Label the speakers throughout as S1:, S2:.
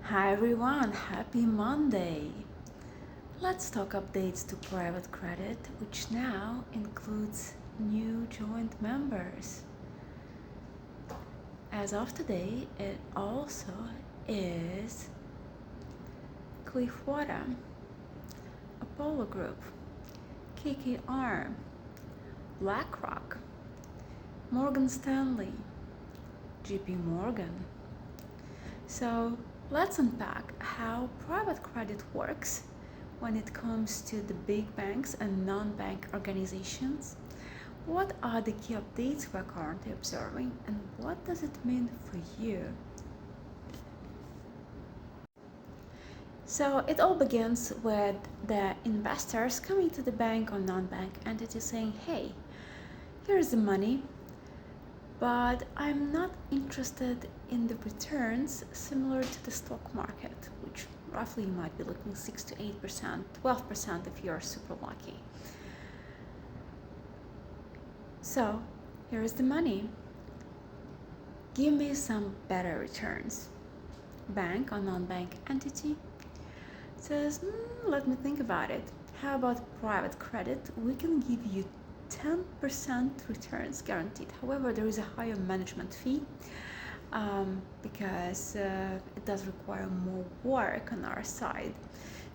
S1: Hi everyone, happy Monday. Let's talk updates to private credit, which now includes new joint members. As of today, it also is Cliffwater, Apollo Group, KKR, BlackRock, Morgan Stanley, JP Morgan. So let's unpack how private credit works when it comes to the big banks and non-bank organizations. What are the key updates we're currently observing, and what does it mean for you? So it all begins with the investors coming to the bank or non-bank entity saying, hey, here's the money, but I'm not interested in the returns similar to the stock market, which roughly you might be looking 6 to 8%, 12% if you're super lucky. So here is the money. Give me some better returns. Bank or non-bank entity says, let me think about it. How about private credit? We can give you 10% returns guaranteed. However, there is a higher management fee because it does require more work on our side.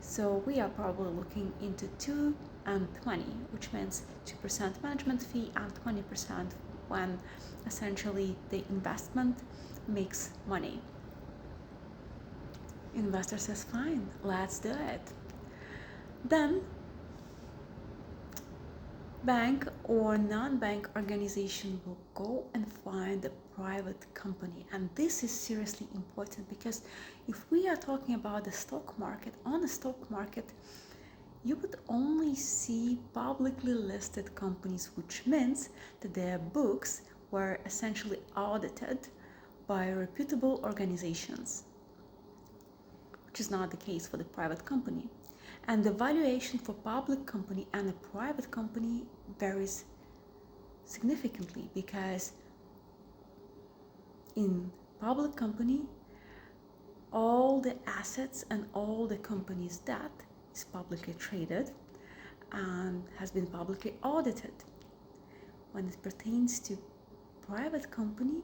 S1: So we are probably looking into 2 and 20, which means 2% management fee and 20% when essentially the investment makes money. Investor says, fine, let's do it. Then bank or non-bank organization will go and find a private company, and this is seriously important because if we are talking about the stock market, on the stock market you would only see publicly listed companies, which means that their books were essentially audited by reputable organizations, which is not the case for the private company. And the valuation for public company and a private company varies significantly because in public company, all the assets and all the company's debt is publicly traded and has been publicly audited. When it pertains to private company,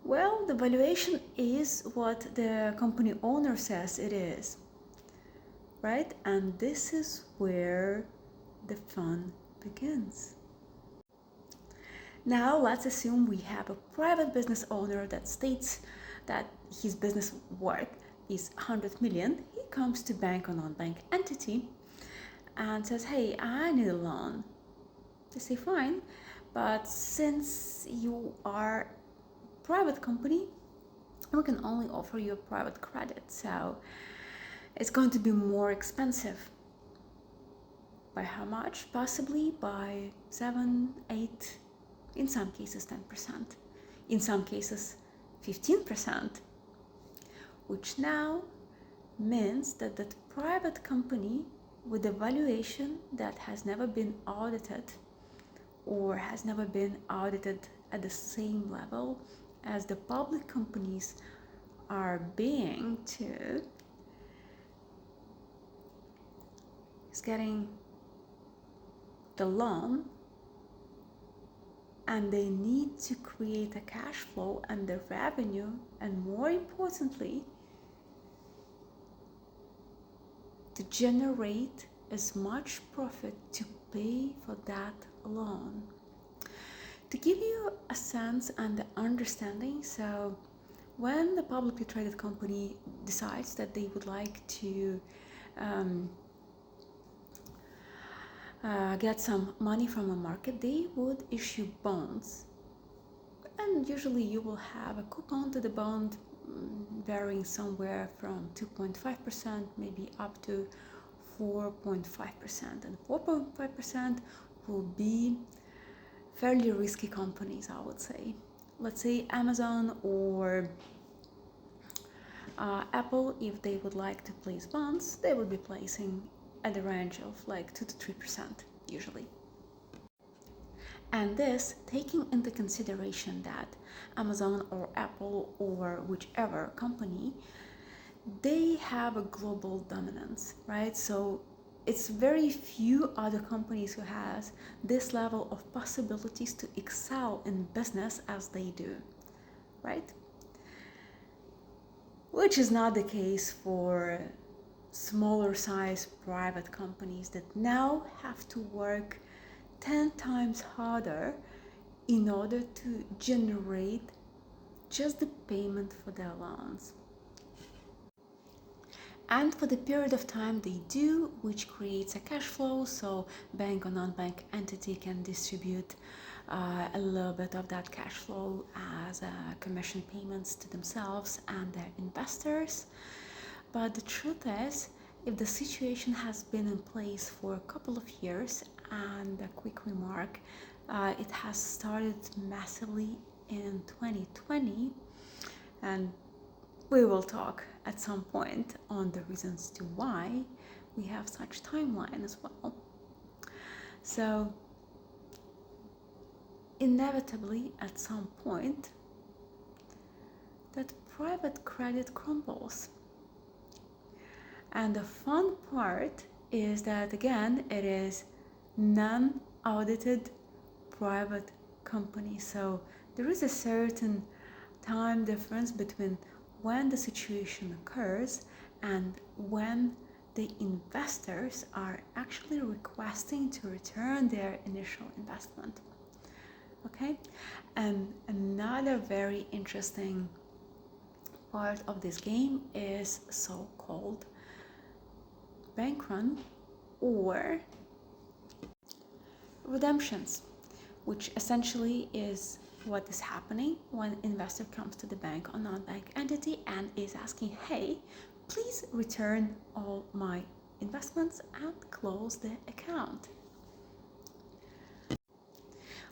S1: well, the valuation is what the company owner says it is, right? And this is where the fun begins. Now let's assume we have a private business owner that states that his business worth is 100 million. He comes to bank or non-bank entity and says, hey, I need a loan. They say, fine, but since you are a private company, we can only offer you a private credit, so it's going to be more expensive. By how much? Possibly by 7, 8, in some cases 10%, in some cases 15%, which now means that that private company with a valuation that has never been audited or has never been audited at the same level as the public companies are being to is getting the loan, and they need to create a cash flow and the revenue, and more importantly, to generate as much profit to pay for that loan. To give you a sense and the understanding, so when the publicly traded company decides that they would like to get some money from a market, they would issue bonds, and usually you will have a coupon to the bond varying somewhere from 2.5% maybe up to 4.5%, and 4.5% will be fairly risky companies, I would say. Let's say Amazon or Apple, if they would like to place bonds, they would be placing at the range of like 2 to 3% usually. And this taking into consideration that Amazon or Apple or whichever company they have a global dominance, right? So it's very few other companies who has this level of possibilities to excel in business as they do, right? Which is not the case for smaller size private companies that now have to work 10 times harder in order to generate just the payment for their loans. And for the period of time they do, which creates a cash flow, so bank or non-bank entity can distribute a little bit of that cash flow as commission payments to themselves and their investors. But the truth is, if the situation has been in place for a couple of years, and a quick remark, it has started massively in 2020, and we will talk at some point on the reasons to why we have such timeline as well. So inevitably at some point that private credit crumbles. And the fun part is that again it is non-audited private company. So there is a certain time difference between when the situation occurs and when the investors are actually requesting to return their initial investment. Okay, and another very interesting part of this game is so-called bank run or redemptions, which essentially is what is happening when investor comes to the bank or non-bank entity and is asking, hey, please return all my investments and close the account.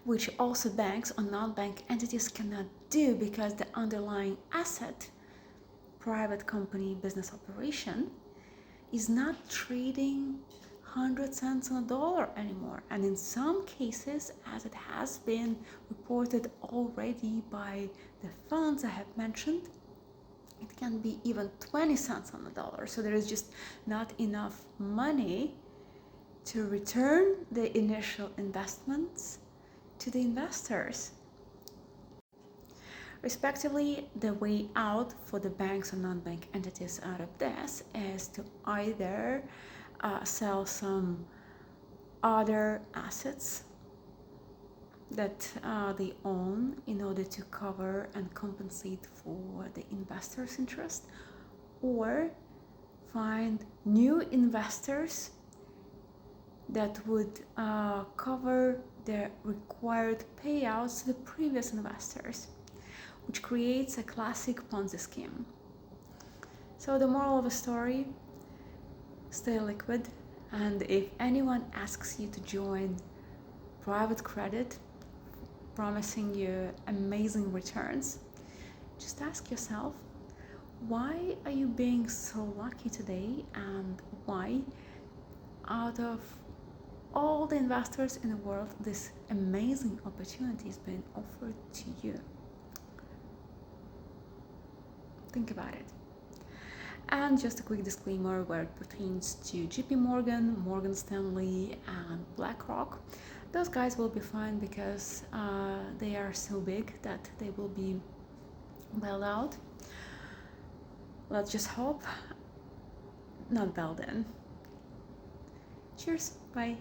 S1: Which also banks or non-bank entities cannot do because the underlying asset, private company business operation, is not trading 100 cents on a dollar anymore. And in some cases, as it has been reported already by the funds I have mentioned, it can be even 20 cents on the dollar. So there is just not enough money to return the initial investments to the investors. Respectively, the way out for the banks or non-bank entities out of this is to either sell some other assets that they own in order to cover and compensate for the investors' interest, or find new investors that would cover the required payouts to the previous investors, which creates a classic Ponzi scheme. So the moral of the story, stay liquid, and if anyone asks you to join private credit promising you amazing returns, just ask yourself, why are you being so lucky today, and why out of all the investors in the world this amazing opportunity is being offered to you? Think about it. And just a quick disclaimer where it pertains to JP Morgan, Morgan Stanley, and BlackRock. Those guys will be fine because they are so big that they will be bailed out. Let's just hope not bailed in. Cheers, bye.